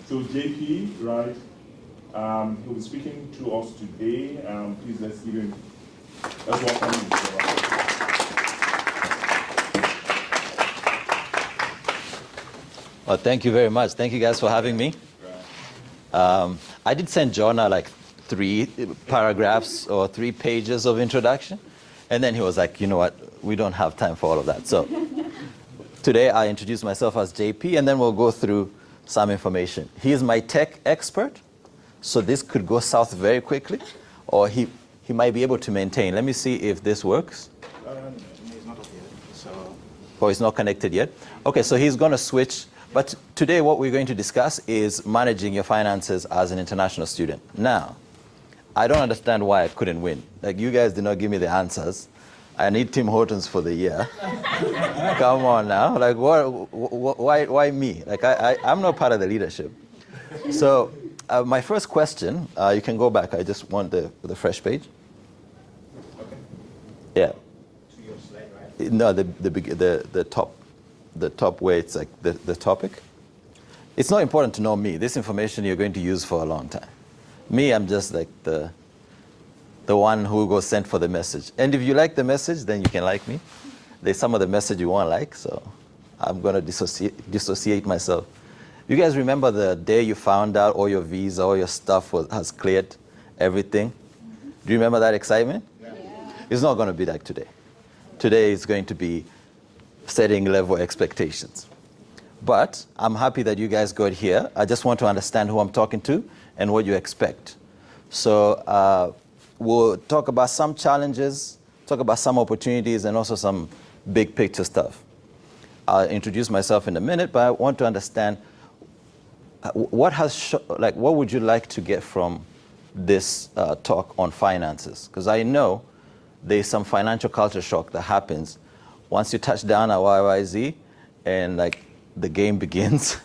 So JP, right, he'll be speaking to us today. Please let's give him, let's welcome him. Well, thank you very much. Thank you guys for having me. I did send Jonah like 3 paragraphs or 3 pages of introduction. And then he was like, you know what, we don't have time for all of that. So today I introduce myself as JP, and then we'll go through some information. He's my tech expert, so this could go south very quickly, or he might be able to maintain. Let me see if this works. He's not up yet, so... Oh, it's not connected yet? Okay, so he's going to switch. But today what we're going to discuss is managing your finances as an international student. Now, I don't understand why I couldn't win. Like, you guys did not give me the answers. I need Tim Hortons for the year. Come on now. Like, why me? Like, I'm not part of the leadership. So, my first question, you can go back. I just want the fresh page. Okay. Yeah. To your slide, right? No, the top where it's like the topic. It's not important to know me. This information you're going to use for a long time. Me, I'm just like the one who goes sent for the message. And if you like the message, then you can like me. There's some of the message you won't like, so I'm going to dissociate myself. You guys remember the day you found out all your visa, all your stuff has cleared, everything? Do you remember that excitement? Yeah. It's not going to be like today. Today is going to be setting level expectations. But I'm happy that you guys got here. I just want to understand who I'm talking to and what you expect. So we'll talk about some challenges, talk about some opportunities, and also some big picture stuff. I'll introduce myself in a minute, but I want to understand what would you like to get from this talk on finances? Because I know there's some financial culture shock that happens once you touch down at YYZ and like the game begins.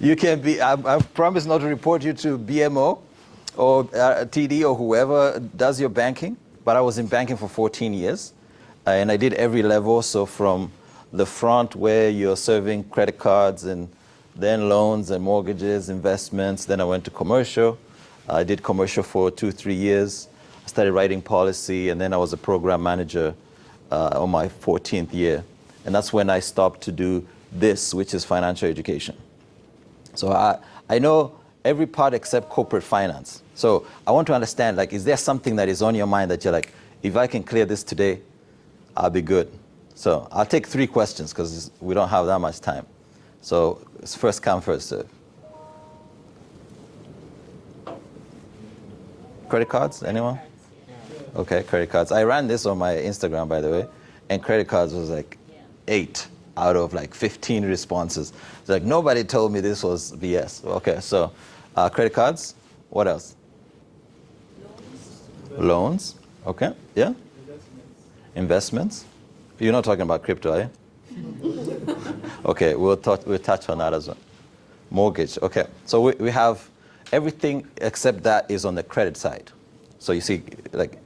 You can be, I promise not to report you to BMO or TD or whoever does your banking, but I was in banking for 14 years and I did every level. So from the front where you're serving credit cards and then loans and mortgages, investments, then I went to commercial. I did commercial for 2-3 years. I started writing policy, and then I was a program manager on my 14th year. And that's when I stopped to do this, which is financial education. So I know every part except corporate finance. So I want to understand, like, is there something that is on your mind that you're like, if I can clear this today, I'll be good. So I'll take 3 questions because we don't have that much time. So it's first come, first serve. Credit cards, anyone? Okay, credit cards. I ran this on my Instagram, by the way, and credit cards was like 8 out of like 15 responses. It's like, nobody told me this was BS. Okay, so credit cards. What else? Loans. Okay, yeah. Investments. You're not talking about crypto, are you? Okay, we'll touch on that as well. Mortgage. Okay, so we have everything except that is on the credit side. So you see, like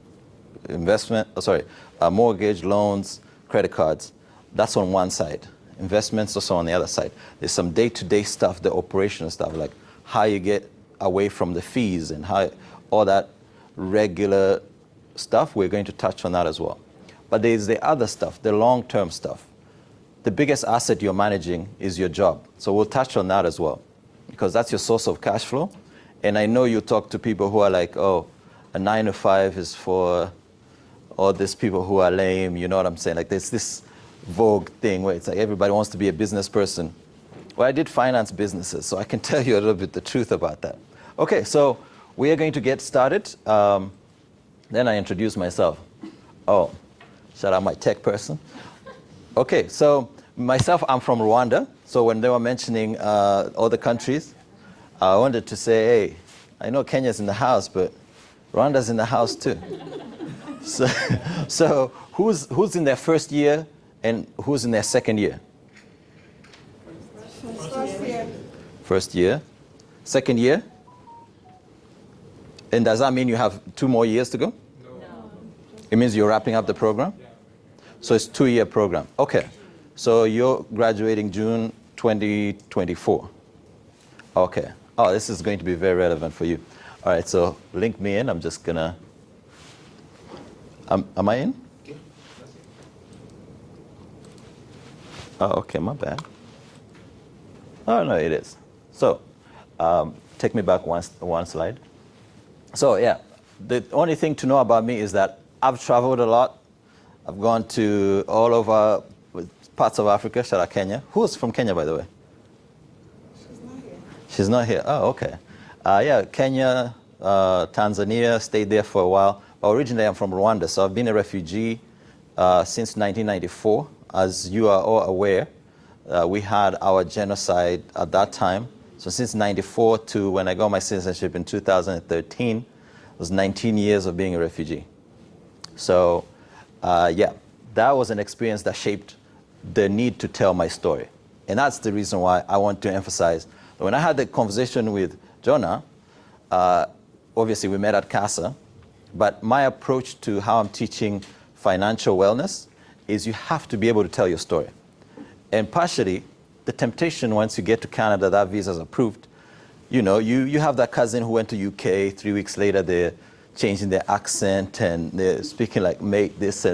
mortgage, loans, credit cards. That's on one side. Investments also on the other side. There's some day-to-day stuff, the operational stuff, like how you get away from the fees and how all that regular stuff. We're going to touch on that as well. But there's the other stuff, the long-term stuff. The biggest asset you're managing is your job. So we'll touch on that as well, because that's your source of cash flow. And I know you talk to people who are like, oh, a 9 to 5 is for all these people who are lame, you know what I'm saying? Like there's this vogue thing where it's like everybody wants to be a business person. Well, I did finance businesses, so I can tell you a little bit the truth about that. Okay, so we are going to get started. Then I introduce myself. Oh, shout out my tech person. Okay, so myself, I'm from Rwanda. So when they were mentioning other countries, I wanted to say, hey, I know Kenya's in the house, but Rwanda's in the house too. So who's in their first year and who's in their second year? First year. First year. Second year? And does that mean you have 2 more years to go? No. It means you're wrapping up the program? So it's a 2-year program. Okay. So you're graduating June 2024. Okay. Oh, this is going to be very relevant for you. All right, so link me in. I'm just gonna. Am I in? Okay, that's it. Oh, okay, my bad. Oh, no, it is. So, take me back one slide. So, yeah, the only thing to know about me is that I've traveled a lot. I've gone to all over parts of Africa. Shout out Kenya. Who's from Kenya, by the way? She's not here. She's not here. Oh, okay. Yeah, Kenya, Tanzania, stayed there for a while. Originally, I'm from Rwanda, so I've been a refugee since 1994. As you are all aware, we had our genocide at that time. So since 94 to when I got my citizenship in 2013, it was 19 years of being a refugee. So, yeah, that was an experience that shaped the need to tell my story. And that's the reason why I want to emphasize that when I had the conversation with Jonah, obviously we met at CASA, but my approach to how I'm teaching financial wellness is you have to be able to tell your story. And partially, the temptation once you get to Canada, that visa's approved, you have that cousin who went to UK, 3 weeks later they're changing their accent and they're speaking like mate this,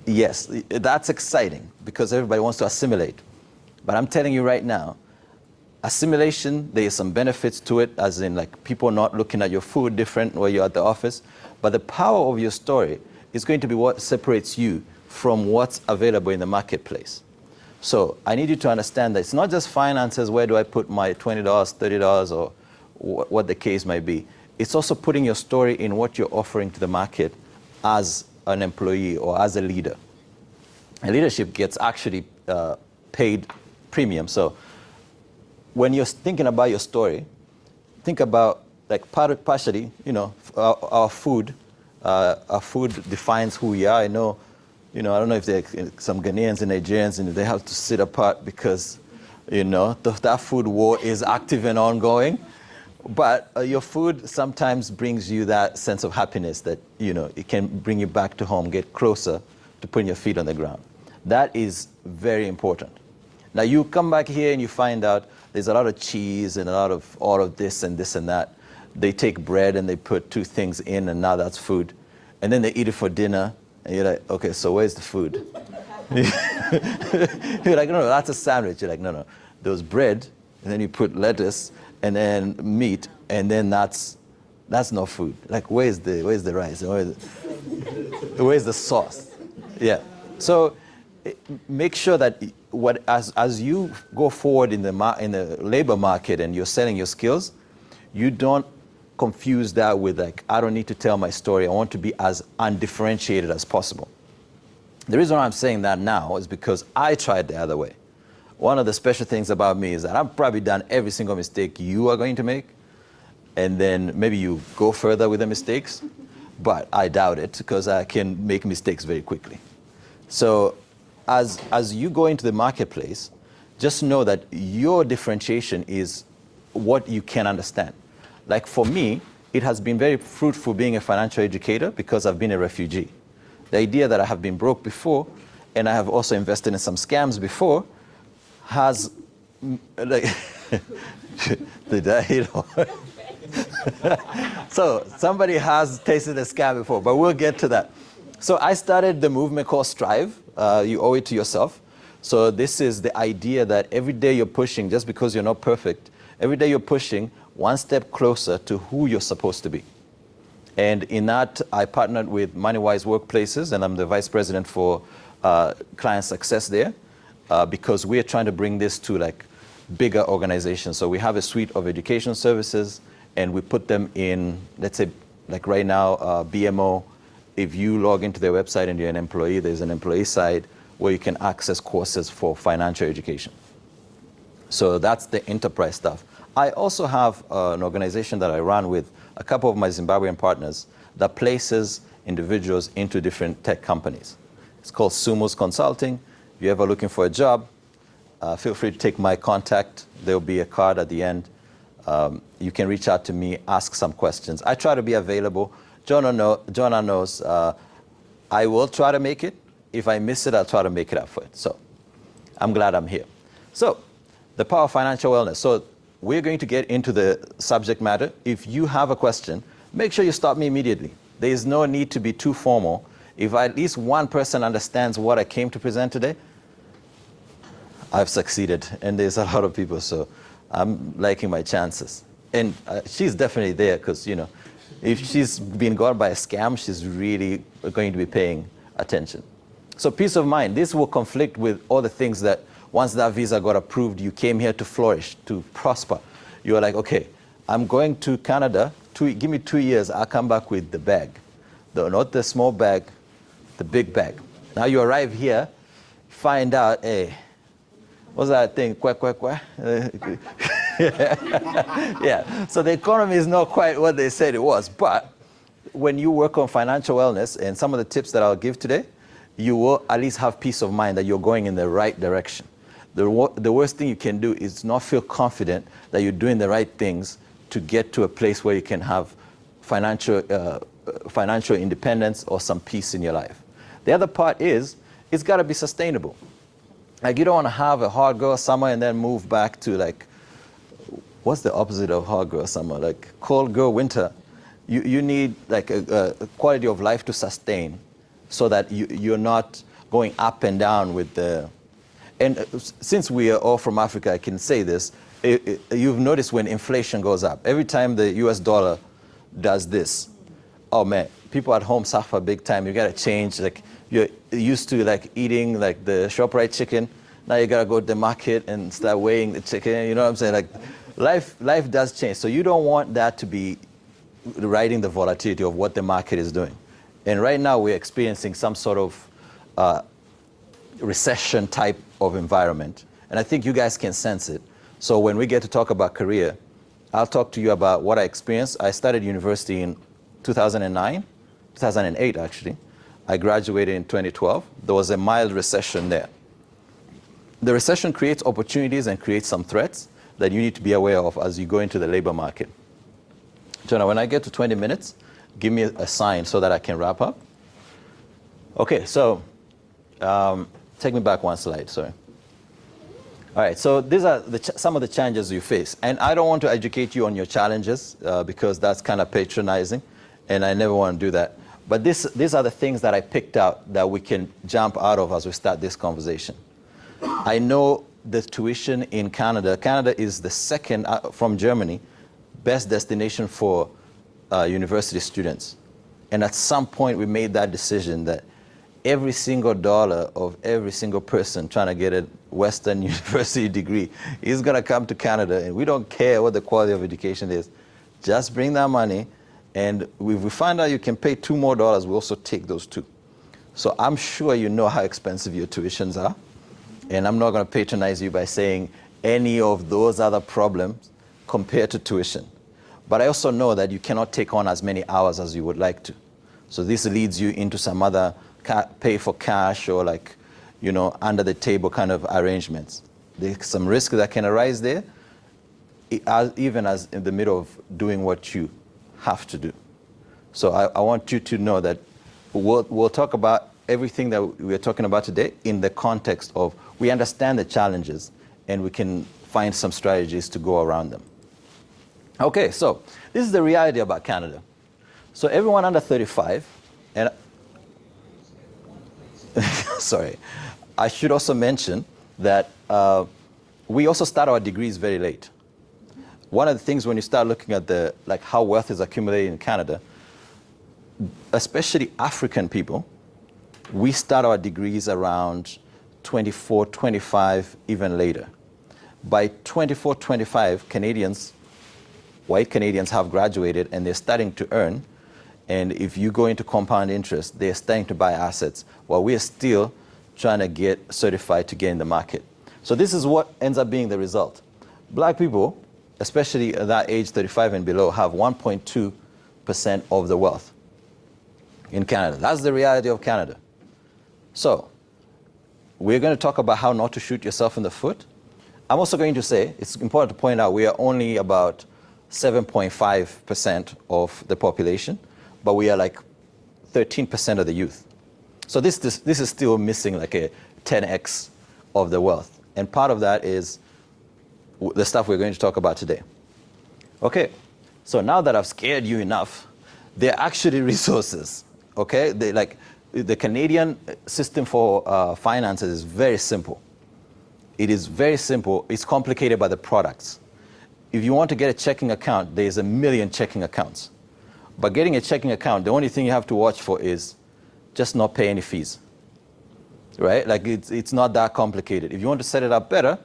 yes, that's exciting because everybody wants to assimilate. But I'm telling you right now, assimilation, there is some benefits to it, as in like people not looking at your food different while you're at the office. But the power of your story is going to be what separates you from what's available in the marketplace. So I need you to understand that it's not just finances, where do I put my $20, $30, or what the case might be. It's also putting your story in what you're offering to the market as an employee or as a leader. And leadership gets actually paid premium. So when you're thinking about your story, think about like partially, our food. Our food defines who we are. I don't know if there are some Ghanaians and Nigerians and they have to sit apart because, that food war is active and ongoing. But your food sometimes brings you that sense of happiness that, it can bring you back to home, get closer to putting your feet on the ground. That is very important. Now you come back here and you find out there's a lot of cheese and a lot of all of this and that. They take bread and they put two things in and now that's food. And then they eat it for dinner and you're like, okay, so where's the food? You're like, no, that's a sandwich. You're like, no, there was bread and then you put lettuce and then meat and then that's not food. Like where's the rice? Where's the sauce? Yeah. So make sure that as you go forward in the labor market and you're selling your skills, you don't confuse that with like, I don't need to tell my story. I want to be as undifferentiated as possible. The reason why I'm saying that now is because I tried the other way. One of the special things about me is that I've probably done every single mistake you are going to make, and then maybe you go further with the mistakes, but I doubt it because I can make mistakes very quickly. So as you go into the marketplace, just know that your differentiation is what you can understand. Like for me, it has been very fruitful being a financial educator because I've been a refugee. The idea that I have been broke before and I have also invested in some scams before has, like, did I hit on? So somebody has tasted a scam before, but we'll get to that. So I started the movement called Strive. You owe it to yourself. So this is the idea that every day you're pushing, just because you're not perfect, every day you're pushing one step closer to who you're supposed to be. And in that, I partnered with MoneyWise Workplaces, and I'm the vice president for client success there, because we're trying to bring this to like bigger organizations. So we have a suite of education services, and we put them in, let's say, like right now, BMO. If you log into their website and you're an employee, there's an employee side where you can access courses for financial education. So that's the enterprise stuff. I also have an organization that I run with a couple of my Zimbabwean partners that places individuals into different tech companies. It's called Sumos Consulting. If you're ever looking for a job, feel free to take my contact. There'll be a card at the end. You can reach out to me, ask some questions. I try to be available. Jonah knows I will try to make it. If I miss it, I'll try to make it up for it. So I'm glad I'm here. So The power of financial wellness. So we're going to get into the subject matter. If you have a question, make sure you stop me immediately. There is no need to be too formal. If at least one person understands what I came to present today, I've succeeded. And there's a lot of people, so I'm liking my chances. And she's definitely there because, you know, if she's been got by a scam, she's really going to be paying attention. So peace of mind, this will conflict with all the things that once that visa got approved, you came here to flourish, to prosper. You're like, okay, I'm going to Canada, give me 2 years, I'll come back with the bag. Not the small bag, the big bag. Now you arrive here, find out, hey, what's that thing, quack, quack, quack? Yeah, so the economy is not quite what they said it was, but when you work on financial wellness and some of the tips that I'll give today, you will at least have peace of mind that you're going in the right direction. The worst thing you can do is not feel confident that you're doing the right things to get to a place where you can have financial independence or some peace in your life. The other part is, it's got to be sustainable. Like, you don't want to have a hard girl summer and then move back to, like, what's the opposite of hard girl summer? Like cold girl winter. You need like a quality of life to sustain so that you're not going up and down with the, and since we are all from Africa, I can say this, you've noticed when inflation goes up, every time the US dollar does this, oh man, people at home suffer big time. You gotta change, like you're used to like eating like the ShopRite chicken, now you gotta go to the market and start weighing the chicken, you know what I'm saying? Like life does change, so you don't want that to be riding the volatility of what the market is doing. And right now we're experiencing some sort of recession type of environment. And I think you guys can sense it. So when we get to talk about career, I'll talk to you about what I experienced. I started university in 2008 actually. I graduated in 2012. There was a mild recession there. The recession creates opportunities and creates some threats that you need to be aware of as you go into the labor market. Jonah, when I get to 20 minutes, give me a sign so that I can wrap up. Okay, so take me back one slide, sorry. All right, so these are some of the challenges you face. And I don't want to educate you on your challenges because that's kind of patronizing, and I never want to do that. But these are the things that I picked out that we can jump out of as we start this conversation. I know the tuition in Canada. Canada is the second, from Germany, best destination for university students. And at some point we made that decision that every single dollar of every single person trying to get a Western university degree is going to come to Canada, and we don't care what the quality of education is. Just bring that money, and if we find out you can pay $2 more, we also take those two. So I'm sure you know how expensive your tuitions are, and I'm not going to patronize you by saying any of those other problems compared to tuition. But I also know that you cannot take on as many hours as you would like to. So this leads you into some other pay for cash or like, you know, under the table kind of arrangements. There's some risk that can arise there, even as in the middle of doing what you have to do. So I want you to know that we'll talk about everything that we're talking about today in the context of we understand the challenges and we can find some strategies to go around them. Okay, so this is the reality about Canada. So everyone under 35, and sorry, I should also mention that we also start our degrees very late. One of the things when you start looking at the like how wealth is accumulated in Canada, especially African people, we start our degrees around 24, 25, even later. By 24, 25, white Canadians have graduated and they're starting to earn. And if you go into compound interest, they're starting to buy assets while we're still trying to get certified to get in the market. So this is what ends up being the result. Black people, especially at that age 35 and below, have 1.2% of the wealth in Canada. That's the reality of Canada. So we're going to talk about how not to shoot yourself in the foot. I'm also going to say, it's important to point out, we are only about 7.5% of the population, but we are like 13% of the youth. So this is still missing like a 10x of the wealth. And part of that is the stuff we're going to talk about today. Okay, so now that I've scared you enough, they're actually resources. Okay, the Canadian system for finances is very simple. It is very simple. It's complicated by the products. If you want to get a checking account, there's a million checking accounts. But getting a checking account, the only thing you have to watch for is just not pay any fees, right? Like it's not that complicated. If you want to set it up better,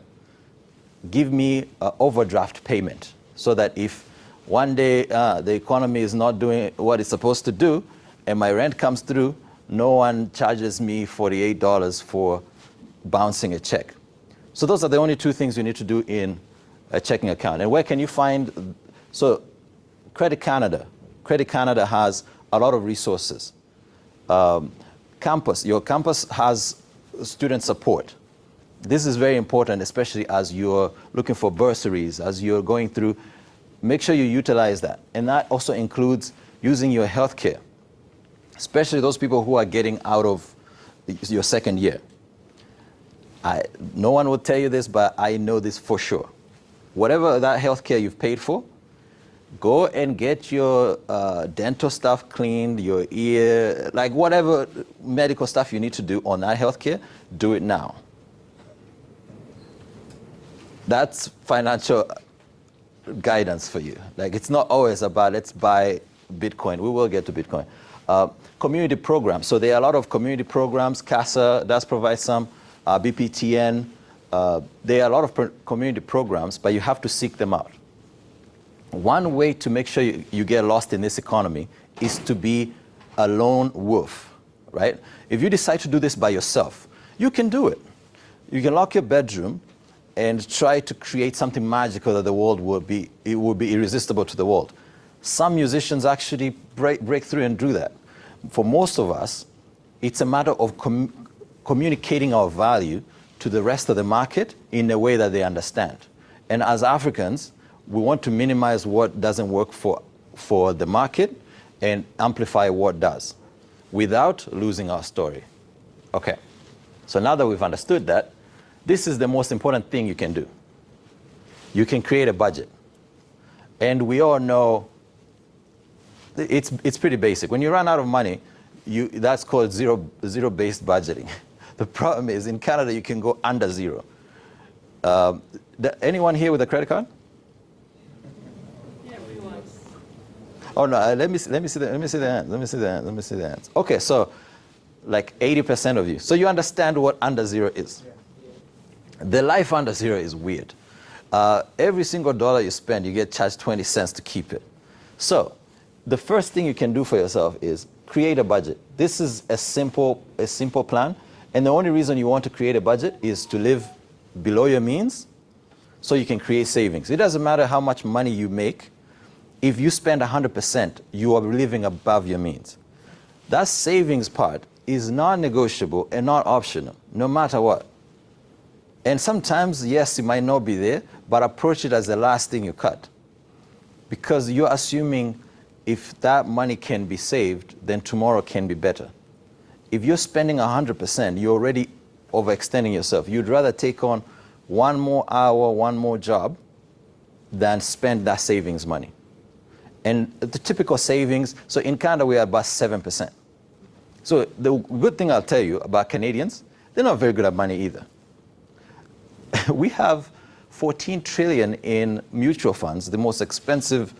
give me an overdraft payment so that if one day the economy is not doing what it's supposed to do and my rent comes through, no one charges me $48 for bouncing a check. So those are the only two things you need to do in a checking account. And where can you find, so Credit Canada has a lot of resources. Your campus has student support. This is very important, especially as you're looking for bursaries, as you're going through. Make sure you utilize that. And that also includes using your healthcare, especially those people who are getting out of your second year. No one will tell you this, but I know this for sure. Whatever that healthcare you've paid for, go and get your dental stuff cleaned, your ear, like whatever medical stuff you need to do on that healthcare, do it now. That's financial guidance for you. Like it's not always about let's buy Bitcoin. We will get to Bitcoin. Community programs. So there are a lot of community programs. CASA does provide some. BPTN. There are a lot of community programs, but you have to seek them out. One way to make sure you get lost in this economy is to be a lone wolf, right? If you decide to do this by yourself, you can do it. You can lock your bedroom and try to create something magical that the world will be irresistible to the world. Some musicians actually break through and do that. For most of us, it's a matter of communicating our value to the rest of the market in a way that they understand. And as Africans, we want to minimize what doesn't work for the market and amplify what does without losing our story. Okay, so now that we've understood that, this is the most important thing you can do. You can create a budget. And we all know it's pretty basic. When you run out of money, that's called zero-based budgeting. The problem is in Canada, you can go under zero. Anyone here with a credit card? Yeah, we want. Oh no, let me see the hands. Okay, so like 80% of you. So you understand what under zero is. The life under zero is weird. Every single dollar you spend, you get charged 20 cents to keep it. So the first thing you can do for yourself is create a budget. This is a simple plan. And the only reason you want to create a budget is to live below your means so you can create savings. It doesn't matter how much money you make. If you spend 100%, you are living above your means. That savings part is non-negotiable and not optional, no matter what. And sometimes, yes, it might not be there, but approach it as the last thing you cut. Because you're assuming if that money can be saved, then tomorrow can be better. If you're spending 100%, you're already overextending yourself. You'd rather take on one more hour, one more job, than spend that savings money. And the typical savings, so in Canada, we are about 7%. So the good thing I'll tell you about Canadians, they're not very good at money either. We have 14 trillion in mutual funds, the most expensive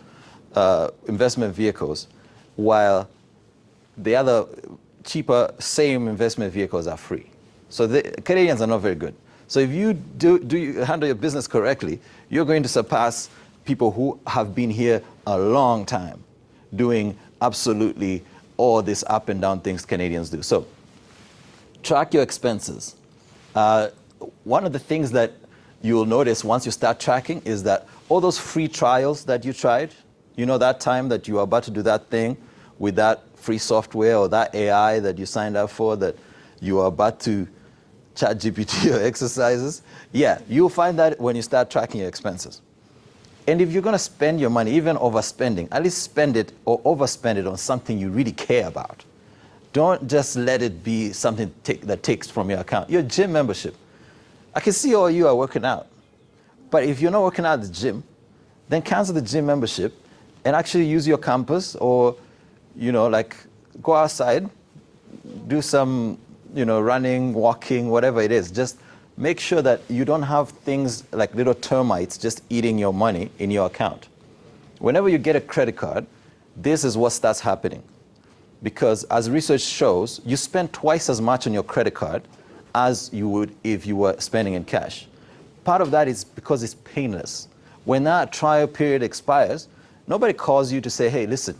investment vehicles, while the other cheaper, same investment vehicles are free. So the Canadians are not very good. So if you handle your business correctly, you're going to surpass people who have been here a long time doing absolutely all these up and down things Canadians do. So track your expenses. One of the things that you'll notice once you start tracking is that all those free trials that you tried, you know, that time that you were about to do that thing with that free software or that AI that you signed up for, that you are about to chat GPT your exercises. Yeah, you'll find that when you start tracking your expenses. And if you're going to spend your money, even overspending, at least spend it or overspend it on something you really care about. Don't just let it be something that takes from your account. Your gym membership. I can see all you are working out. But if you're not working out at the gym, then cancel the gym membership and actually use your campus, or, like, go outside, do some, running, walking, whatever it is. Just make sure that you don't have things like little termites just eating your money in your account. Whenever you get a credit card, this is what starts happening. Because as research shows, you spend twice as much on your credit card as you would if you were spending in cash. Part of that is because it's painless. When that trial period expires, nobody calls you to say, hey, listen,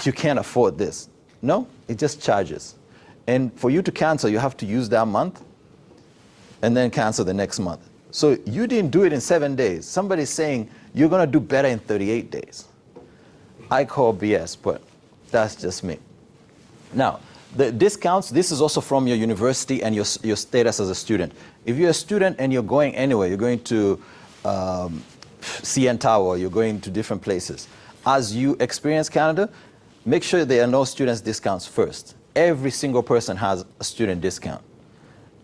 you can't afford this. No, it just charges. And for you to cancel, you have to use that month and then cancel the next month. So you didn't do it in 7 days. Somebody's saying you're going to do better in 38 days. I call BS, but that's just me. Now, the discounts, this is also from your university and your status as a student. If you're a student and you're going anywhere, you're going to CN Tower, you're going to different places. As you experience Canada, make sure there are no students' discounts first. Every single person has a student discount.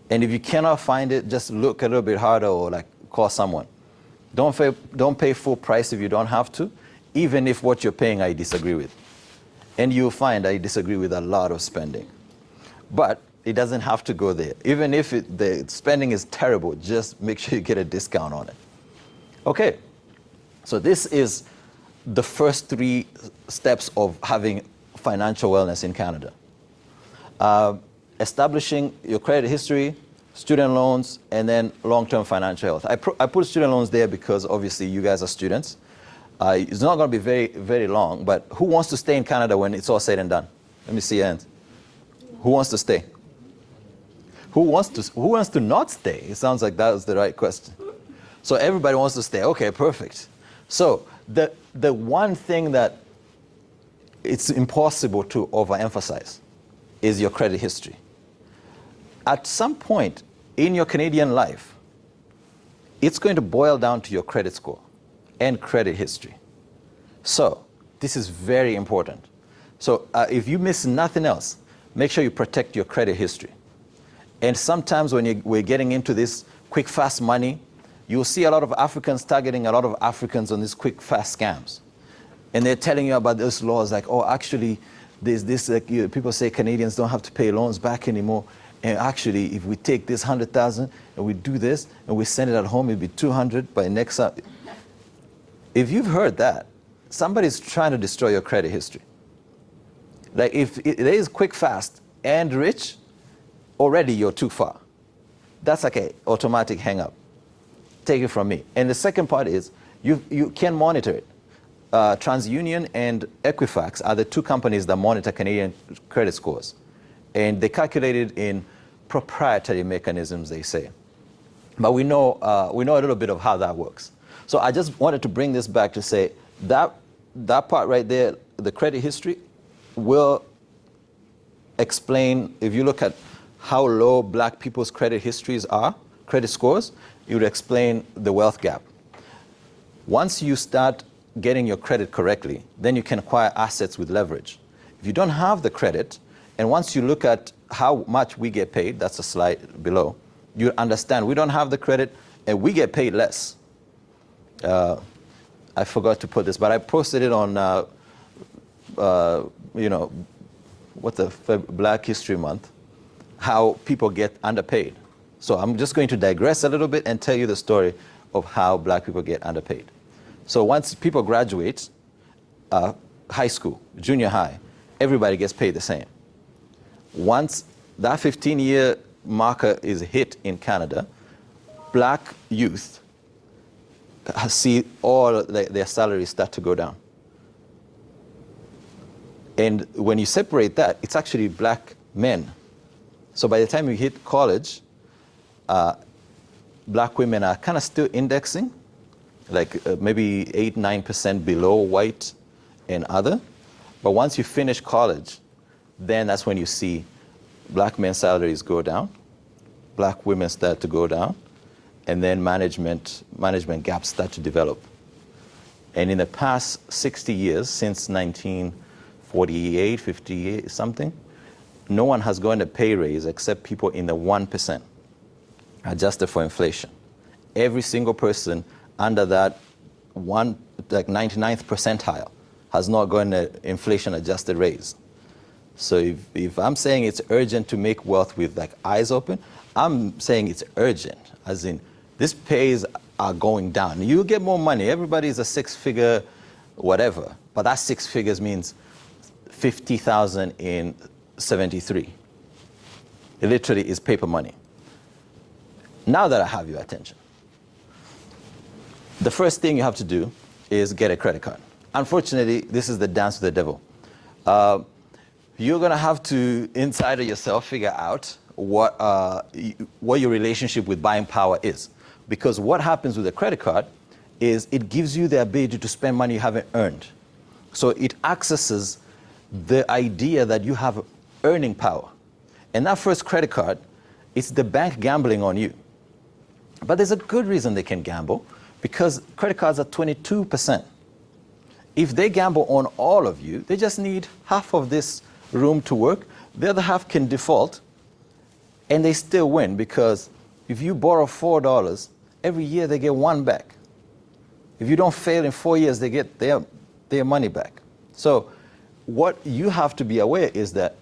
And if you cannot find it, just look a little bit harder or like call someone. Don't pay full price if you don't have to, even if what you're paying I disagree with. And you'll find I disagree with a lot of spending. But it doesn't have to go there. Even if the spending is terrible, just make sure you get a discount on it. Okay, so this is the first 3 steps of having financial wellness in Canada. Establishing your credit history, student loans, and then long-term financial health. I put student loans there because obviously you guys are students. It's not going to be very, very long, but who wants to stay in Canada when it's all said and done? Let me see your hands. Who wants to stay? Who wants to not stay? It sounds like that was the right question. So everybody wants to stay. Okay, perfect. So the one thing that it's impossible to overemphasize is your credit history. At some point in your Canadian life, it's going to boil down to your credit score and credit history. So this is very important. So if you miss nothing else, make sure you protect your credit history. And sometimes when we're getting into this quick, fast money, you'll see a lot of Africans targeting a lot of Africans on these quick, fast scams. And they're telling you about those laws like, oh, actually, there's this, people say Canadians don't have to pay loans back anymore. And actually, if we take this 100,000 and we do this and we send it at home, it'll be 200 by next time. If you've heard that, somebody's trying to destroy your credit history. Like if it is quick, fast, and rich, already you're too far. That's like an automatic hang-up. Take it from me. And the second part is you can monitor it. TransUnion and Equifax are the 2 companies that monitor Canadian credit scores. And they calculate it in proprietary mechanisms, they say. But we know a little bit of how that works. So I just wanted to bring this back to say that part right there, the credit history, will explain, if you look at how low black people's credit histories are, credit scores, it would explain the wealth gap. Once you start getting your credit correctly, then you can acquire assets with leverage. If you don't have the credit, and once you look at how much we get paid, that's a slide below, you understand we don't have the credit and we get paid less. I forgot to put this, but I posted it on, Black History Month, how people get underpaid. So I'm just going to digress a little bit and tell you the story of how black people get underpaid. So once people graduate high school, junior high, everybody gets paid the same. Once that 15-year marker is hit in Canada, black youth see all their salaries start to go down. And when you separate that, it's actually black men. So by the time you hit college, black women are kind of still indexing, like maybe 8-9% below white and other. But once you finish college, then that's when you see black men's salaries go down, black women start to go down, and then management gaps start to develop. And in the past 60 years, since 1948, 58, something, no one has gotten a pay raise except people in the 1%, adjusted for inflation. Every single person under that one, like 99th percentile has not gotten an inflation-adjusted raise. So if I'm saying it's urgent to make wealth with like eyes open, I'm saying it's urgent, as in this pays are going down. You get more money. Everybody's a six-figure whatever, but that six figures means 50,000 in 73. It literally is paper money. Now that I have your attention, the first thing you have to do is get a credit card. Unfortunately, this is the dance with the devil. You're going to have to, inside of yourself, figure out what your relationship with buying power is. Because what happens with a credit card is it gives you the ability to spend money you haven't earned. So it accesses the idea that you have earning power. And that first credit card, it's the bank gambling on you. But there's a good reason they can gamble, because credit cards are 22%. If they gamble on all of you, they just need half of this room to work. The other half can default, and they still win, because if you borrow $4, every year they get one back. If you don't fail in 4 years, they get their money back. So what you have to be aware is that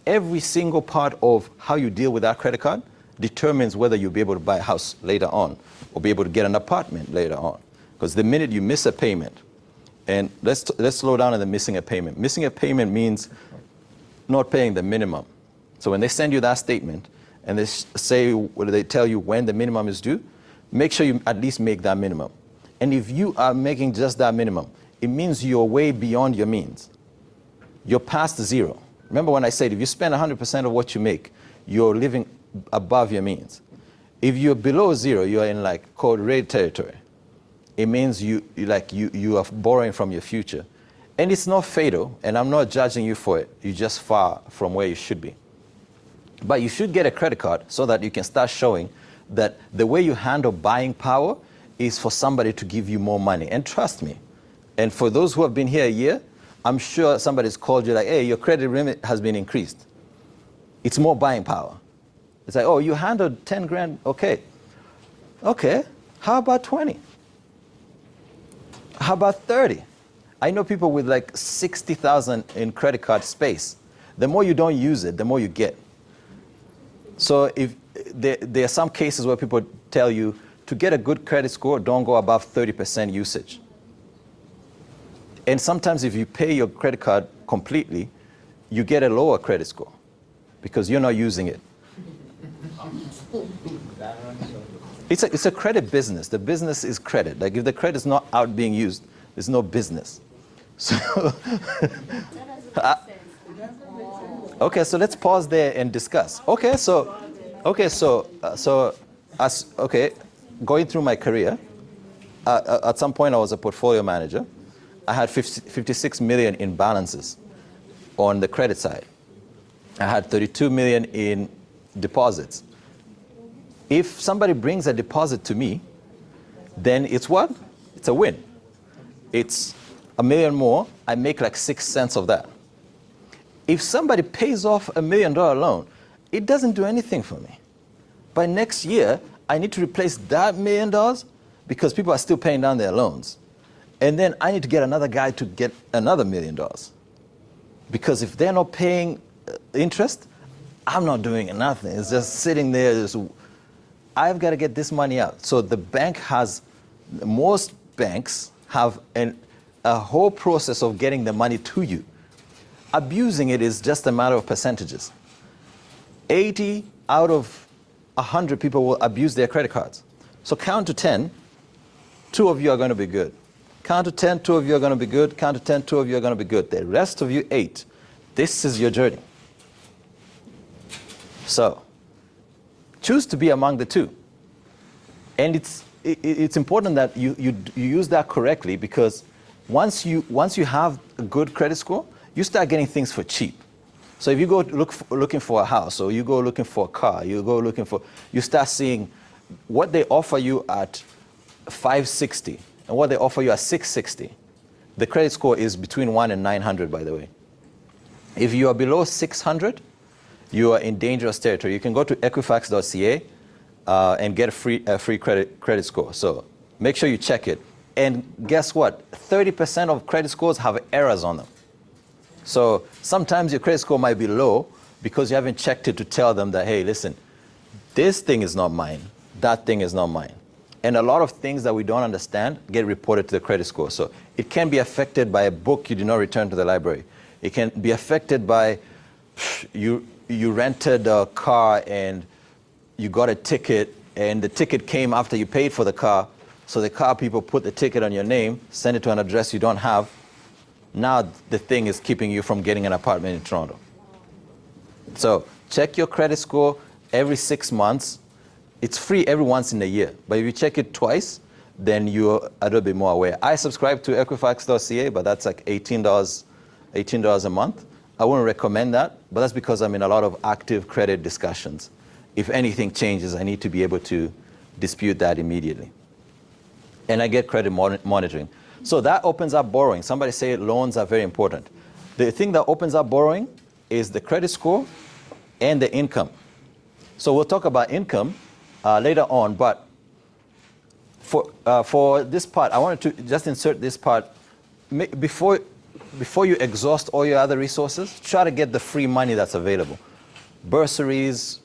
every single part of how you deal with that credit card determines whether you'll be able to buy a house later on or be able to get an apartment later on. Because the minute you miss a payment, and let's slow down on the missing a payment. Missing a payment means not paying the minimum. So when they send you that statement and they tell you when the minimum is due, make sure you at least make that minimum. And if you are making just that minimum, it means you're way beyond your means. You're past zero. Remember when I said if you spend 100% of what you make, you're living above your means. If you're below zero, you're in like code red territory. It means you are borrowing from your future. And it's not fatal, and I'm not judging you for it. You're just far from where you should be. But you should get a credit card so that you can start showing that the way you handle buying power is for somebody to give you more money. And trust me, and for those who have been here a year, I'm sure somebody's called you like, hey, your credit limit has been increased. It's more buying power. It's like, oh, you handled 10 grand, okay. Okay, how about 20? How about 30? I know people with like 60,000 in credit card space. The more you don't use it, the more you get. So if there are some cases where people tell you to get a good credit score, don't go above 30% usage. And sometimes if you pay your credit card completely, you get a lower credit score because you're not using it. It's a credit business. The business is credit. Like if the credit is not out being used, there's no business. So, okay, so let's pause there and discuss. Okay, going through my career, at some point I was a portfolio manager. I had 56 million in balances on the credit side. I had 32 million in deposits. If somebody brings a deposit to me, then it's what? It's a win. It's $1 million more, I make like 6 cents of that. If somebody pays off $1 million loan, it doesn't do anything for me. By next year, I need to replace that $1 million because people are still paying down their loans. And then I need to get another guy to get another $1 million. Because if they're not paying interest, I'm not doing nothing. It's just sitting there. I've got to get this money out. So the bank most banks have a whole process of getting the money to you. Abusing it is just a matter of percentages. 80 out of 100 people will abuse their credit cards. So count to 10, 2 of you are going to be good. Count to 10, 2 of you are going to be good. Count to 10, 2 of you are going to be good. The rest of you, 8. This is your journey. So choose to be among the 2. And it's important that you use that correctly, because once you have a good credit score, you start getting things for cheap. So if you go looking for a house, or you go looking for a car, you start seeing what they offer you at 560 and what they offer you at 660. The credit score is between 1 and 900, by the way. If you are below 600, you are in dangerous territory. You can go to equifax.ca and get a free credit score. So Make sure you check it. And guess what? 30% of credit scores have errors on them. So sometimes your credit score might be low because you haven't checked it to tell them that, hey, listen, this thing is not mine. That thing is not mine. And a lot of things that we don't understand get reported to the credit score. So it can be affected by a book you did not return to the library. It can be affected by you rented a car and you got a ticket and the ticket came after you paid for the car. So the car people put the ticket on your name, send it to an address you don't have. Now the thing is keeping you from getting an apartment in Toronto. So check your credit score every 6 months. It's free every once in a year. But if you check it twice, then you're a little bit more aware. I subscribe to Equifax.ca, but that's like $18 a month. I wouldn't recommend that, but that's because I'm in a lot of active credit discussions. If anything changes, I need to be able to dispute that immediately. And I get credit monitoring. So that opens up borrowing. Somebody say loans are very important. The thing that opens up borrowing is the credit score and the income. So we'll talk about income later on, but for this part, I wanted to just insert this part. Before you exhaust all your other resources, try to get the free money that's available. Bursaries,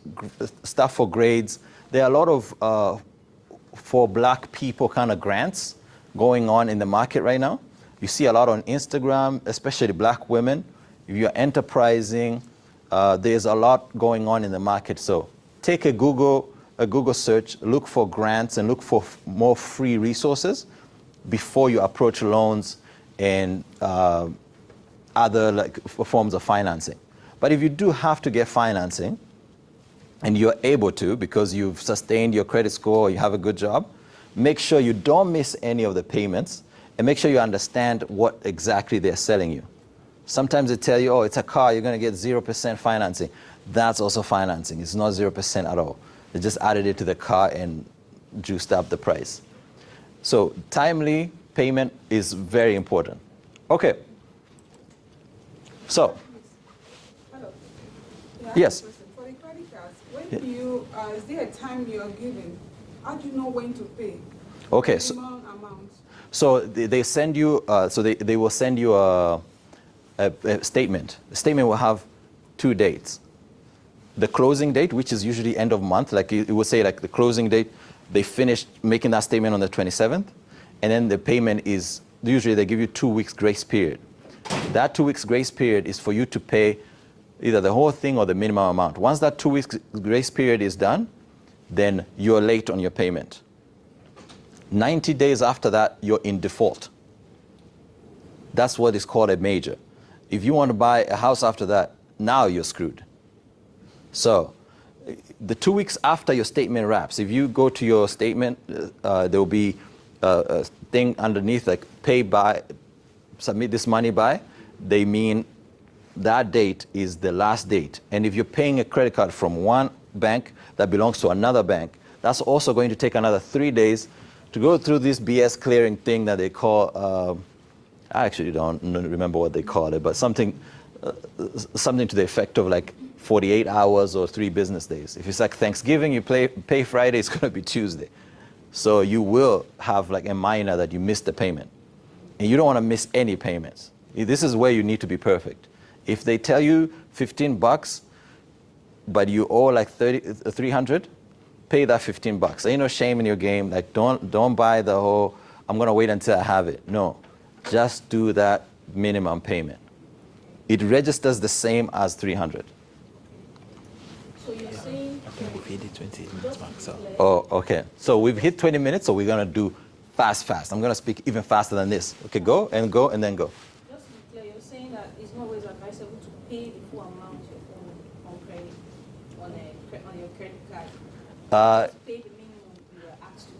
stuff for grades. There are a lot of for black people kind of grants going on in the market right now. You see a lot on Instagram, especially black women. If you're enterprising, there's a lot going on in the market. So take a Google search, look for grants and look for more free resources before you approach loans and other forms of financing. But if you do have to get financing, and you're able to because you've sustained your credit score or you have a good job, make sure you don't miss any of the payments and make sure you understand what exactly they're selling you. Sometimes they tell you, oh, it's a car, you're going to get 0% financing. That's also financing. It's not 0% at all. They just added it to the car and juiced up the price. So timely payment is very important. Okay. So, Hello. Yeah, yes. for the credit cards, when you, is there a time you are given? How do you know when to pay? Okay. Minimum amount. So they send you, they will send you a statement. The statement will have 2 dates. The closing date, which is usually end of month, like it will say like the closing date, they finished making that statement on the 27th, and then the payment is, usually they give you 2 weeks grace period. That 2 weeks grace period is for you to pay either the whole thing or the minimum amount. Once that 2 weeks grace period is done, then you're late on your payment. 90 days after that, you're in default. That's what is called a major. If you want to buy a house after that, now you're screwed. So the 2 weeks after your statement wraps, if you go to your statement, there will be a thing underneath like pay by, submit this money by. They mean that date is the last date. And if you're paying a credit card from one bank that belongs to another bank, that's also going to take another 3 days to go through this BS clearing thing that they call, I actually don't remember what they call it, but something to the effect of like 48 hours or 3 business days. If it's like Thanksgiving, you pay Friday, it's going to be Tuesday. So you will have like a minor that you missed the payment. And you don't want to miss any payments. This is where you need to be perfect. If they tell you $15, but you owe like 300, pay that $15. Ain't no shame in your game. Like don't buy the whole, I'm going to wait until I have it. No, just do that minimum payment. It registers the same as 300. So you're saying, We've hit it 20 minutes back, so. Oh, okay. So we've hit 20 minutes, so we're going to do fast. I'm going to speak even faster than this. Okay, go, and then go. just to be clear, you're saying that it's not always advisable to pay the full amount you owe on credit, on your credit card. Just pay the minimum you are asked to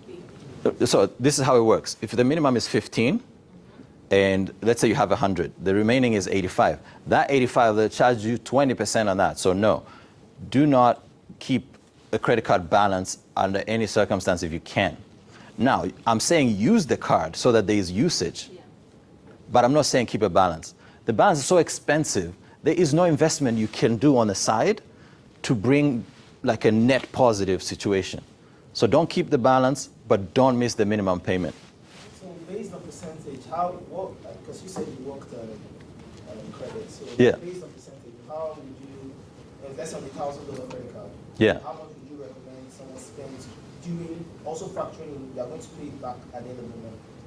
pay. So this is how it works. If the minimum is 15, and let's say you have 100, the remaining is 85. That 85, they'll charge you 20% on that. So no, do not keep a credit card balance under any circumstance if you can. Now, I'm saying use the card so that there is usage, but I'm not saying keep a balance. The balance is so expensive, there is no investment you can do on the side to bring like a net positive situation. So don't keep the balance, but don't miss the minimum payment. So based on percentage, because you said you worked credit, so Yeah. based on percentage, how would you, if that's on the $1,000 credit card, Yeah. how much would you recommend someone spends during, also factoring in, you are going to pay it back at the end of the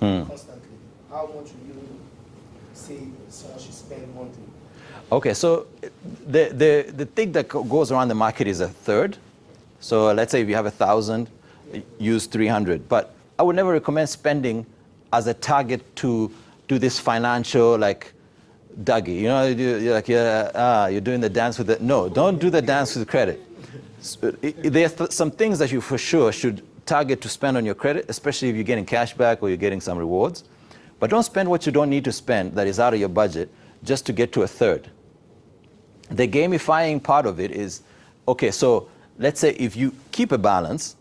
month constantly? How much would you say someone should spend monthly? Okay, so the thing that goes around the market is a third. So let's say if you have 1,000, use 300. But I would never recommend spending as a target to do this financial like Dougie. You know, you're like you're doing the dance with it. No, don't do the dance with credit. There are some things that you for sure should target to spend on your credit, especially if you're getting cash back or you're getting some rewards. But don't spend what you don't need to spend that is out of your budget just to get to a third. The gamifying part of it is, okay, so let's say if you keep a balance,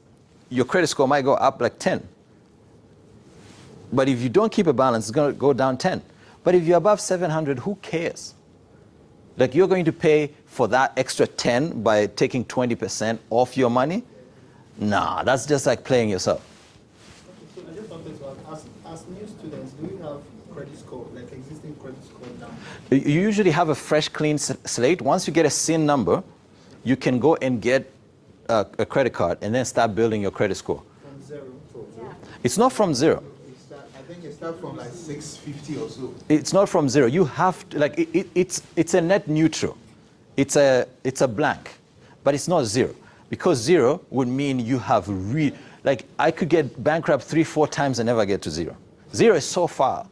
your credit score might go up like 10. But if you don't keep a balance, it's going to go down 10. But if you're above 700, who cares? Like you're going to pay for that extra 10 by taking 20% off your money? Nah, that's just like playing yourself. Okay, so I just wanted to ask, as new students, do you have credit score, like existing credit score now? You usually have a fresh, clean slate. Once you get a SIN number, you can go and get a credit card and then start building your credit score. From zero? It's not from zero. I think it starts from like 650 or so. It's not from zero. You have to, like it's a net neutral. It's a blank, but it's not zero, because zero would mean you have like I could get bankrupt 3-4 times and never get to zero. Zero is so far,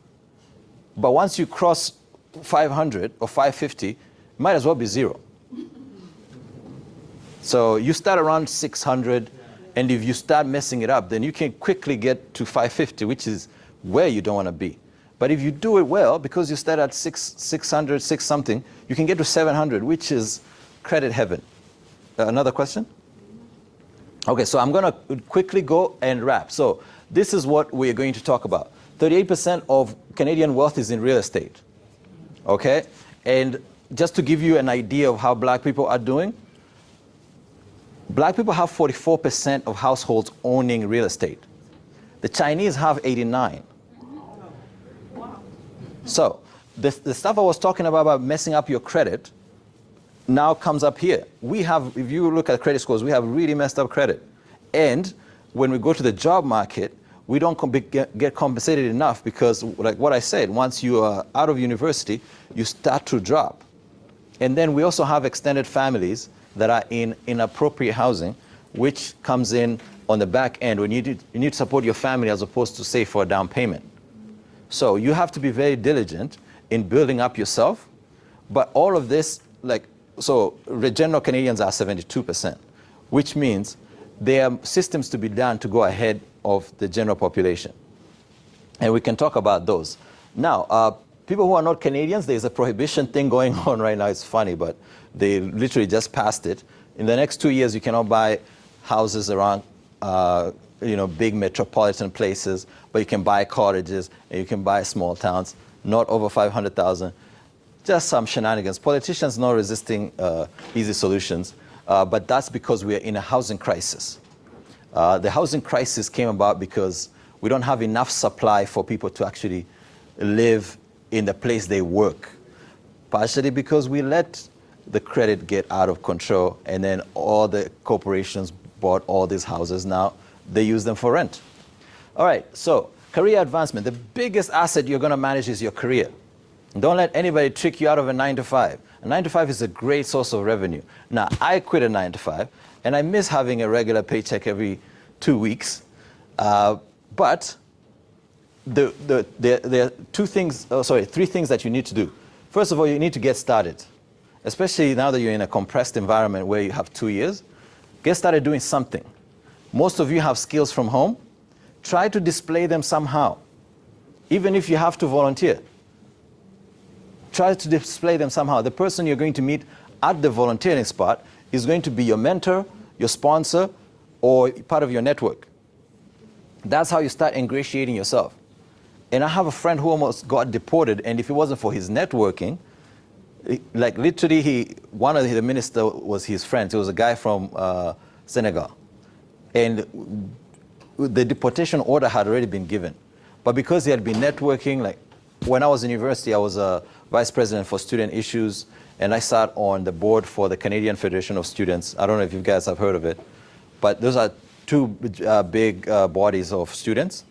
but once you cross 500 or 550, it might as well be zero. So you start around 600, and if you start messing it up, then you can quickly get to 550, which is where you don't want to be. But if you do it well, because you start at 600, 6 something, you can get to 700, which is credit heaven. Another question? Okay, so I'm going to quickly go and wrap. So this is what we're going to talk about. 38% of Canadian wealth is in real estate. Okay? And just to give you an idea of how black people are doing, black people have 44% of households owning real estate. The Chinese have 89. So the stuff I was talking about messing up your credit now comes up here. We have, if you look at credit scores, we have really messed up credit. And when we go to the job market, we don't get compensated enough because, like what I said, once you are out of university, you start to drop. And then we also have extended families that are in inappropriate housing, which comes in on the back end when you need to support your family as opposed to save for a down payment. So you have to be very diligent in building up yourself. But all of this, like, so general Canadians are 72%, which means there are systems to be done to go ahead of the general population. And we can talk about those. Now, people who are not Canadians, there's a prohibition thing going on right now. It's funny, but they literally just passed it. In the next 2 years, you cannot buy houses around big metropolitan places, but you can buy cottages and you can buy small towns, not over 500,000. Just some shenanigans. Politicians not resisting easy solutions, but that's because we are in a housing crisis. The housing crisis came about because we don't have enough supply for people to actually live in the place they work. Partially because we let the credit get out of control, and then all the corporations bought all these houses. Now they use them for rent. All right, so career advancement. The biggest asset you're going to manage is your career. Don't let anybody trick you out of a 9-to-5. A 9-to-5 is a great source of revenue. Now, I quit a 9-to-5, and I miss having a regular paycheck every 2 weeks. But there are three things that you need to do. First of all, you need to get started, especially now that you're in a compressed environment where you have 2 years. Get started doing something. Most of you have skills from home. Try to display them somehow, even if you have to volunteer. Try to display them somehow. The person you're going to meet at the volunteering spot is going to be your mentor, your sponsor, or part of your network. That's how you start ingratiating yourself. And I have a friend who almost got deported, and if it wasn't for his networking, like literally one of the minister was his friend. He was a guy from Senegal. and the deportation order had already been given. But because he had been networking, like when I was in university, I was a vice president for student issues, and I sat on the board for the Canadian Federation of Students. I don't know if you guys have heard of it, but those are two big bodies of students.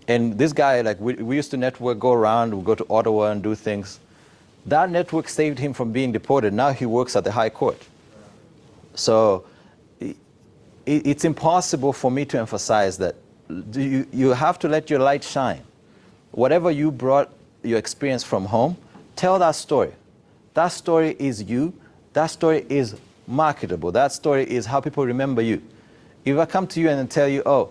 And this guy, like we used to network, go around, we go to Ottawa and do things. That network saved him from being deported. Now he works at the High Court. So it's impossible for me to emphasize that you have to let your light shine. Whatever you brought your experience from home, tell that story. That story is you. That story is marketable. That story is how people remember you. If I come to you and tell you, oh,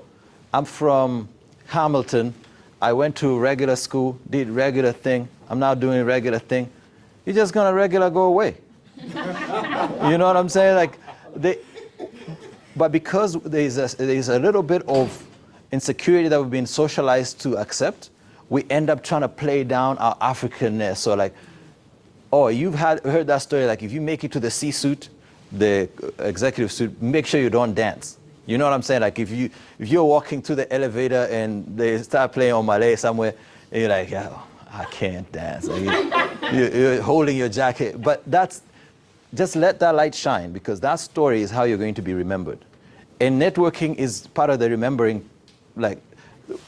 I'm from Hamilton, I went to regular school, did regular thing, I'm now doing regular thing, you're just gonna regular go away. You know what I'm saying? Like, but because there's a little bit of insecurity that we've been socialized to accept, we end up trying to play down our Africanness. Or like, oh, you've heard that story, like if you make it to the C-suite, the executive suite, make sure you don't dance. You know what I'm saying? Like if you're walking to the elevator and they start playing on Malay somewhere, and you're like, yeah, I can't dance. Like, you're holding your jacket. But just let that light shine, because that story is how you're going to be remembered. And networking is part of the remembering, like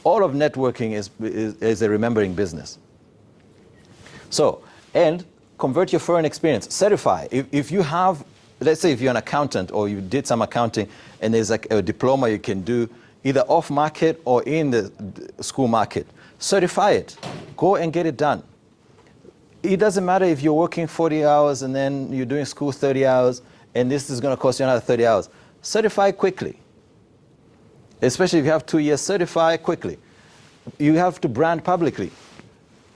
all of networking is a remembering business. So, and convert your foreign experience, certify. If you have, let's say if you're an accountant or you did some accounting and there's like a diploma you can do either off market or in the school market, certify it, go and get it done. It doesn't matter if you're working 40 hours and then you're doing school 30 hours and this is going to cost you another 30 hours. Certify quickly. Especially if you have 2 years, certify quickly. You have to brand publicly.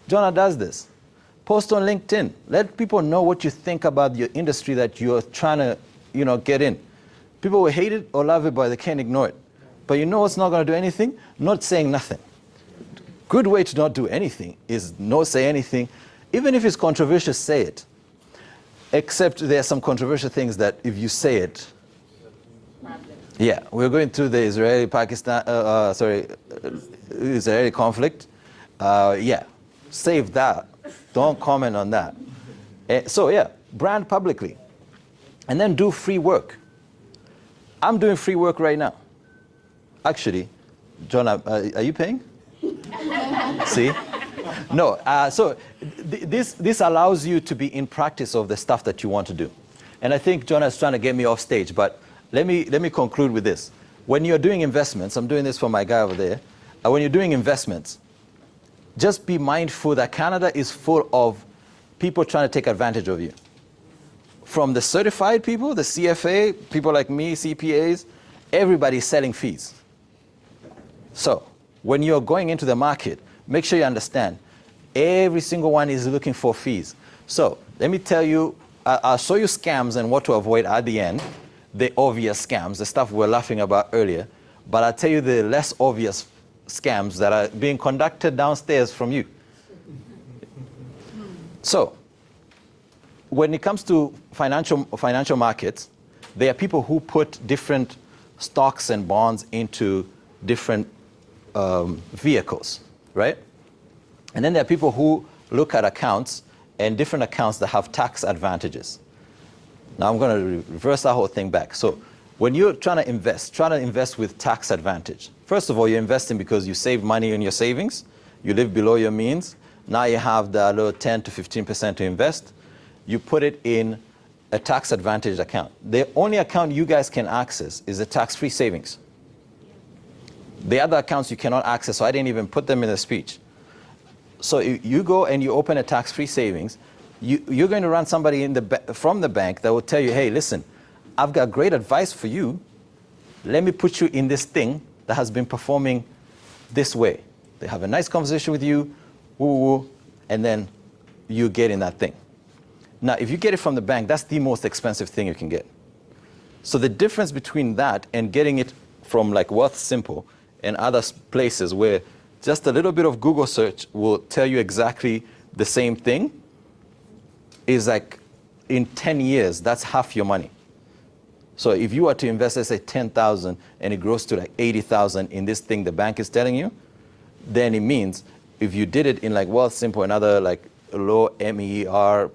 Jonah does this. Post on LinkedIn. Let people know what you think about your industry that you're trying to, get in. People will hate it or love it, but they can't ignore it. But you know what's not going to do anything? Not saying nothing. Good way to not do anything is not say anything. Even if it's controversial, say it. Except there are some controversial things that if you say it, yeah, we're going through the Israeli conflict. Yeah, save that. Don't comment on that. So yeah, brand publicly. And then do free work. I'm doing free work right now. Actually, John, are you paying? See? No, so this allows you to be in practice of the stuff that you want to do. And I think Jonah is trying to get me off stage, but let me conclude with this. When you're doing investments, I'm doing this for my guy over there. When you're doing investments, just be mindful that Canada is full of people trying to take advantage of you. From the certified people, the CFA, people like me, CPAs, everybody's selling fees. So when you're going into the market, make sure you understand every single one is looking for fees. So let me tell you, I'll show you scams and what to avoid at the end. The obvious scams, the stuff we were laughing about earlier, but I'll tell you the less obvious scams that are being conducted downstairs from you. So, when it comes to financial markets, there are people who put different stocks and bonds into different vehicles, right? And then there are people who look at accounts and different accounts that have tax advantages. Now I'm going to reverse that whole thing back. So when you're trying to invest with tax advantage. First of all, you're investing because you save money in your savings. You live below your means. Now you have the little 10 to 15% to invest. You put it in a tax advantage account. The only account you guys can access is the tax-free savings. The other accounts you cannot access, so I didn't even put them in the speech. So you go and you open a tax-free savings. You're going to run somebody from the bank that will tell you, hey, listen, I've got great advice for you. Let me put you in this thing that has been performing this way. They have a nice conversation with you, woo-woo, and then you get in that thing. Now, if you get it from the bank, that's the most expensive thing you can get. So the difference between that and getting it from like Wealth Simple and other places where just a little bit of Google search will tell you exactly the same thing is like in 10 years, that's half your money. So if you were to invest, let's say 10,000 and it grows to like 80,000 in this thing the bank is telling you, then it means if you did it in like Wealthsimple and other like low MER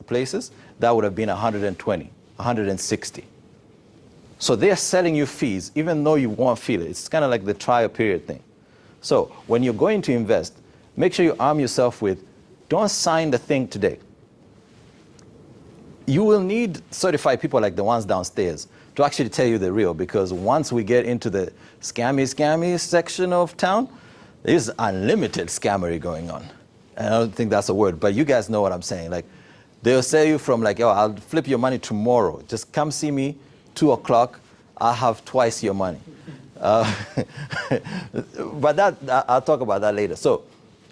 places, that would have been 120, 160. So they're selling you fees, even though you won't feel it. It's kind of like the trial period thing. So when you're going to invest, make sure you arm yourself with, don't sign the thing today. You will need certified people like the ones downstairs to actually tell you the real, because once we get into the scammy section of town, there's unlimited scammery going on. And I don't think that's a word, but you guys know what I'm saying. Like, they'll say you from like, oh, I'll flip your money tomorrow. Just come see me, 2 o'clock, I'll have twice your money. But I'll talk about that later. So,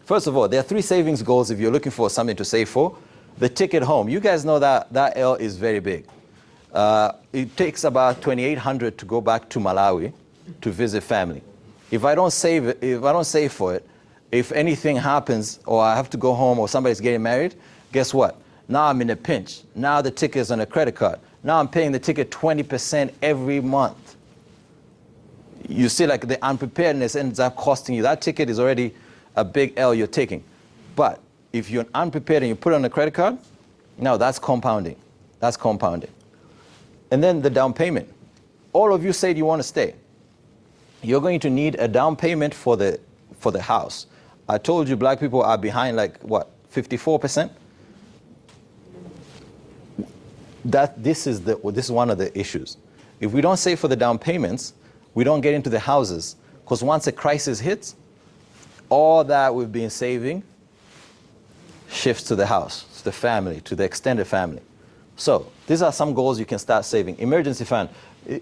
first of all, there are 3 savings goals if you're looking for something to save for. The ticket home, you guys know that L is very big. It takes about $2,800 to go back to Malawi to visit family. If I don't save for it, if anything happens or I have to go home or somebody's getting married, guess what? Now I'm in a pinch. Now the ticket is on a credit card. Now I'm paying the ticket 20% every month. You see, like, the unpreparedness ends up costing you. That ticket is already a big L you're taking. But if you're unprepared and you put it on a credit card, now that's compounding. That's compounding. And then the down payment. All of you said you want to stay. You're going to need a down payment for the house. I told you black people are behind like what, 54%? This is one of the issues. If we don't save for the down payments, we don't get into the houses, because once a crisis hits, all that we've been saving shifts to the house, to the family, to the extended family. So these are some goals you can start saving. Emergency fund.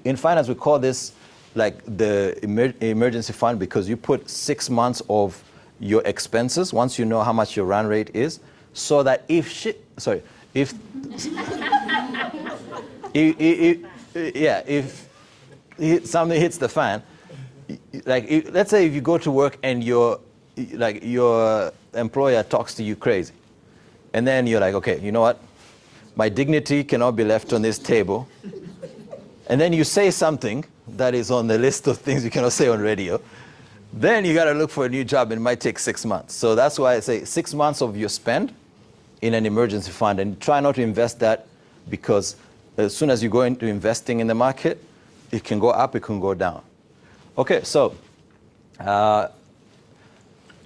In finance, we call this like the emergency fund, because you put 6 months of your expenses once you know how much your run rate is, so that if something hits the fan, like let's say if you go to work and your employer talks to you crazy, and then you're like, okay, you know what? My dignity cannot be left on this table. And then you say something that is on the list of things you cannot say on radio. Then you got to look for a new job, and it might take 6 months. So that's why I say 6 months of your spend in an emergency fund, and try not to invest that, because as soon as you go into investing in the market, it can go up, it can go down. Okay, so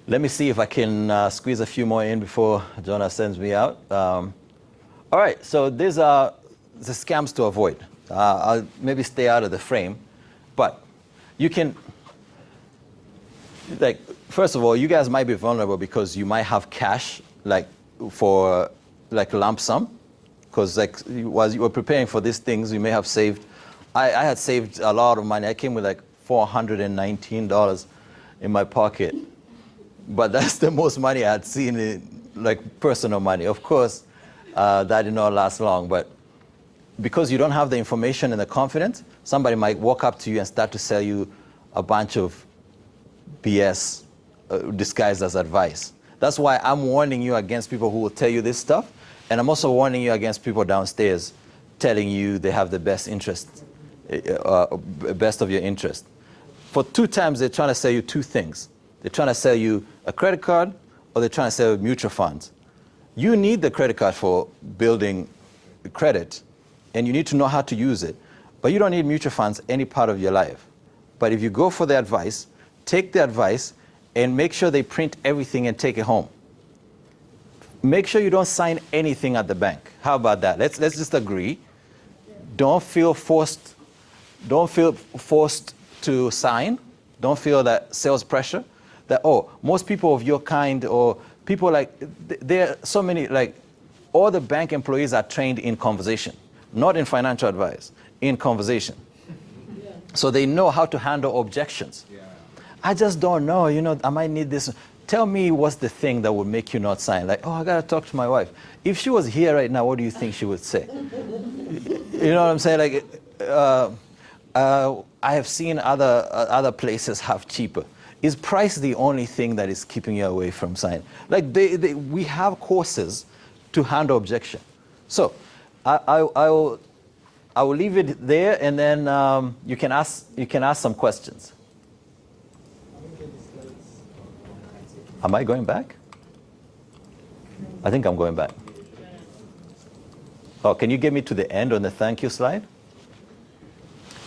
let me see if I can squeeze a few more in before Jonah sends me out. All right, so these are the scams to avoid. I'll maybe stay out of the frame, but you can, like, first of all, you guys might be vulnerable because you might have cash, like, for like a lump sum, because like while you were preparing for these things, you may have saved. I had saved a lot of money. I came with like $419 in my pocket, but that's the most money I had seen in like personal money. Of course, that did not last long, but because you don't have the information and the confidence, somebody might walk up to you and start to sell you a bunch of BS disguised as advice. That's why I'm warning you against people who will tell you this stuff, and I'm also warning you against people downstairs telling you they have the best interest, best of your interest. For 2 times, they're trying to sell you 2 things. They're trying to sell you a credit card, or they're trying to sell you mutual funds. You need the credit card for building credit, and you need to know how to use it. But you don't need mutual funds any part of your life. But if you go for the advice, take the advice, and make sure they print everything and take it home. Make sure you don't sign anything at the bank. How about that? Let's just agree. Don't feel forced. Don't feel forced to sign. Don't feel that sales pressure. That, oh, most people of your kind, or people like, there are so many, like, all the bank employees are trained in conversation, not in financial advice, in conversation. Yeah. So they know how to handle objections. Yeah. I just don't know, I might need this. Tell me what's the thing that would make you not sign. Like, oh, I got to talk to my wife. If she was here right now, what do you think she would say? You know what I'm saying? Like, I have seen other places have cheaper. Is price the only thing that is keeping you away from signing? Like, we have courses to handle objection. So I will I will leave it there, and then you can ask some questions. Am I going back? I think I'm going back. Oh, can you get me to the end on the thank you slide?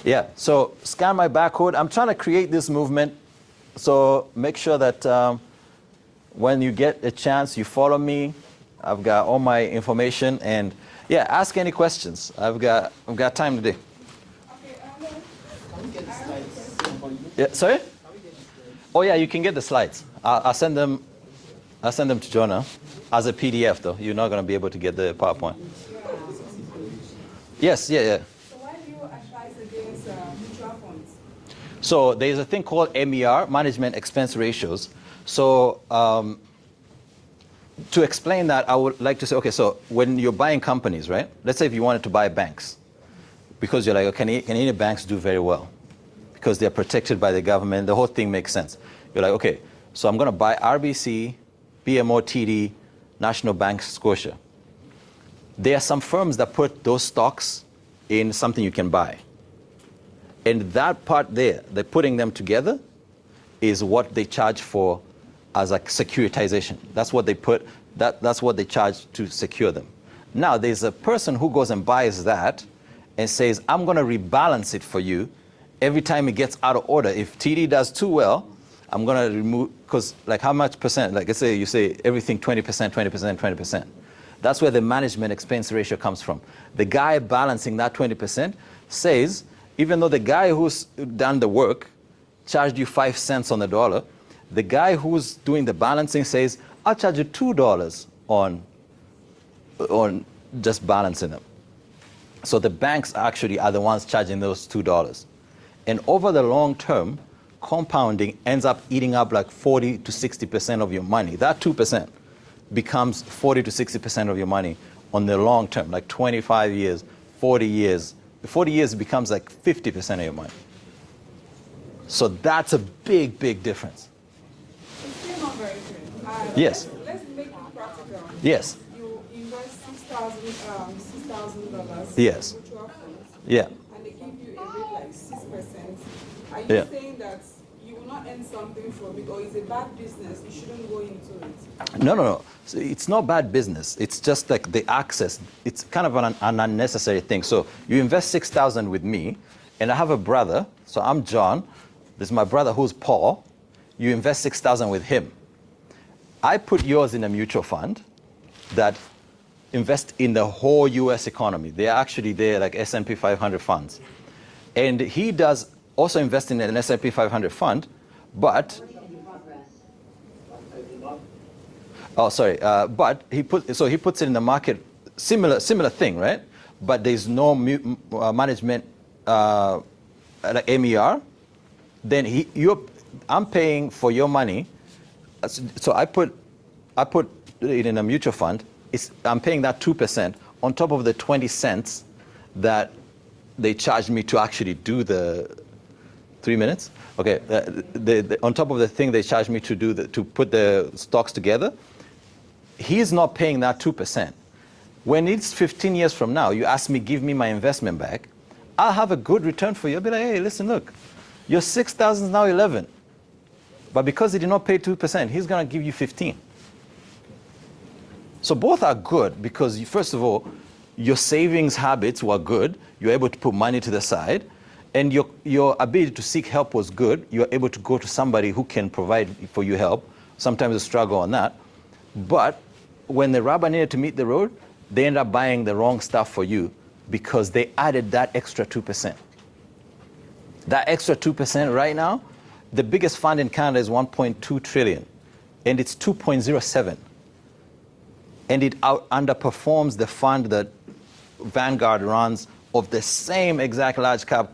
Yeah, so scan my barcode. I'm trying to create this movement, so make sure that when you get a chance, you follow me. I've got all my information, and yeah, ask any questions. I've got time today. Okay, Can we get the slides? Yeah, sorry? Oh yeah, you can get the slides. I'll send them. I'll send them to Jonah as a PDF, though. You're not going to be able to get the PowerPoint. Yes, yeah. so why do you advise against mutual funds? So there's a thing called MER, Management Expense Ratios. So to explain that, I would like to say, okay, so when you're buying companies, right? Let's say if you wanted to buy banks, because you're like, oh, Canadian banks do very well because they're protected by the government. The whole thing makes sense. You're like, okay, so I'm going to buy RBC, BMO, TD, National Bank, Scotia. There are some firms that put those stocks in something you can buy. And that part there, they're putting them together, is what they charge for as a securitization. That's what they put, that's what they charge to secure them. Now, there's a person who goes and buys that and says, I'm going to rebalance it for you every time it gets out of order. If TD does too well, I'm going to remove, because like how much percent? Like let's say you say everything 20%, 20%, 20%. That's where the management expense ratio comes from. The guy balancing that 20% says, even though the guy who's done the work charged you 5 cents on the dollar, the guy who's doing the balancing says, I'll charge you $2 on just balancing them. So the banks actually are the ones charging those $2. And over the long term, compounding ends up eating up like 40 to 60% of your money. That 2% becomes 40 to 60% of your money on the long term, like 25 years, 40 years. 40 years becomes like 50% of your money. So that's a big, big difference. It's still not very good. Yes. Let's make it practical. Yes. You invest $6,000 Yes. in mutual funds, Yeah. and they give you a rate like 6%. Are you Yeah. saying that you will not earn something from it, or it's a bad business, you shouldn't go into it? No. So it's not bad business. It's just like the access. It's kind of an unnecessary thing. So you invest 6,000 with me, and I have a brother. So I'm John. This is my brother who's Paul. You invest 6,000 with him. I put yours in a mutual fund that invest in the whole U.S. economy. They're actually like S&P 500 funds, and he does also invest in an S&P 500 fund, but but he puts it in the market, similar thing, right? But there's no management like MER. Then I'm paying for your money, so I put it in a mutual fund. I'm paying that 2% on top of the 20 cents that they charged me to actually do the 3 minutes. Okay, on top of the thing they charged me to put the stocks together. He's not paying that 2%. When it's 15 years from now, you ask me, give me my investment back, I'll have a good return for you. I'll be like, hey, listen, look, your 6,000 is now 11. But because he did not pay 2%, he's going to give you 15. So both are good because, first of all, your savings habits were good. You're able to put money to the side. And your ability to seek help was good. You're able to go to somebody who can provide for you help. Sometimes you struggle on that. But when the rubber needed to meet the road, they end up buying the wrong stuff for you because they added that extra 2%. That extra 2% right now, the biggest fund in Canada is 1.2 trillion, and it's 2.07. And it underperforms the fund that Vanguard runs of the same exact large cap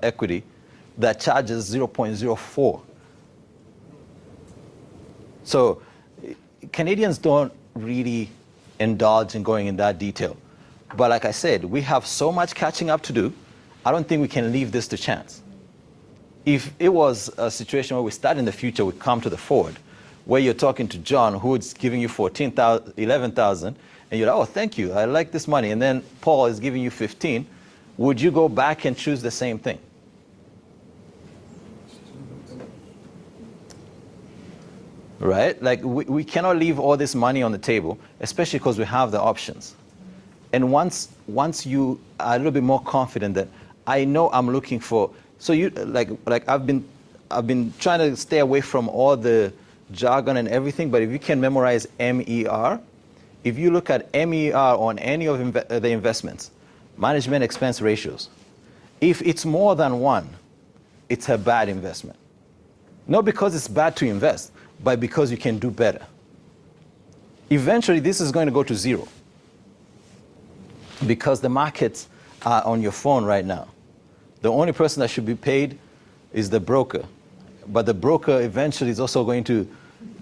equity that charges 0.04. So Canadians don't really indulge in going in that detail. But like I said, we have so much catching up to do. I don't think we can leave this to chance. If it was a situation where we start in the future, we come to the forward, where you're talking to John, who's giving you 14,000, 11,000, and you're like, oh, thank you, I like this money, and then Paul is giving you 15, would you go back and choose the same thing? Right? Like, we cannot leave all this money on the table, especially because we have the options. And once you are a little bit more confident that I know I'm looking for, so you like I've been trying to stay away from all the jargon and everything, but if you can memorize MER, if you look at MER on any of the investments, management expense ratios, if it's more than 1, it's a bad investment. Not because it's bad to invest, but because you can do better. Eventually, this is going to go to 0 because the markets are on your phone right now. The only person that should be paid is the broker. But the broker eventually is also going to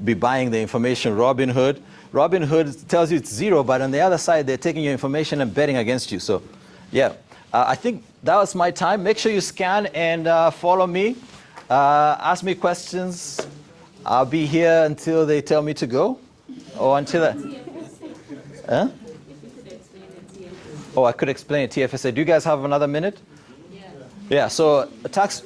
be buying the information. Robinhood tells you it's 0, but on the other side, they're taking your information and betting against you. So, yeah, I think that was my time. Make sure you scan and follow me. Ask me questions. I'll be here until they tell me to go, or until huh? Oh, I could explain TFSA. Do you guys have another minute? Yeah. So tax.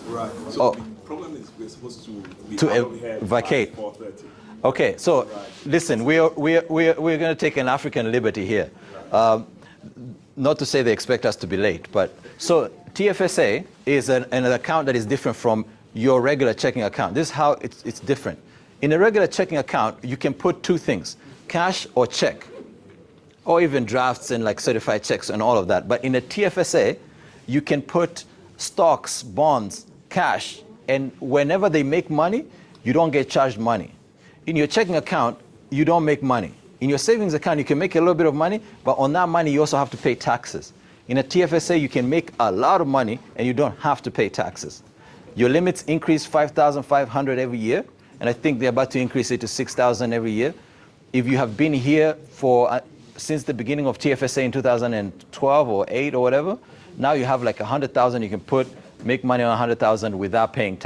Right. So Oh. the problem is we're supposed to be out of here vacate. by 4:30. Okay. So listen, we're going to take an African liberty here. Not to say they expect us to be late, but so TFSA is an account that is different from your regular checking account. This is how it's different. In a regular checking account, you can put 2 things, cash or check, or even drafts and like certified checks and all of that. But in a TFSA, you can put stocks, bonds, cash, and whenever they make money, you don't get charged money. In your checking account, you don't make money. In your savings account, you can make a little bit of money, but on that money, you also have to pay taxes. In a TFSA, you can make a lot of money and you don't have to pay taxes. Your limits increase 5,500 every year, and I think they're about to increase it to 6,000 every year. If you have been here for since the beginning of TFSA in 2012 or 8 or whatever, now you have like 100,000 you can make money on 100,000 without paying tax.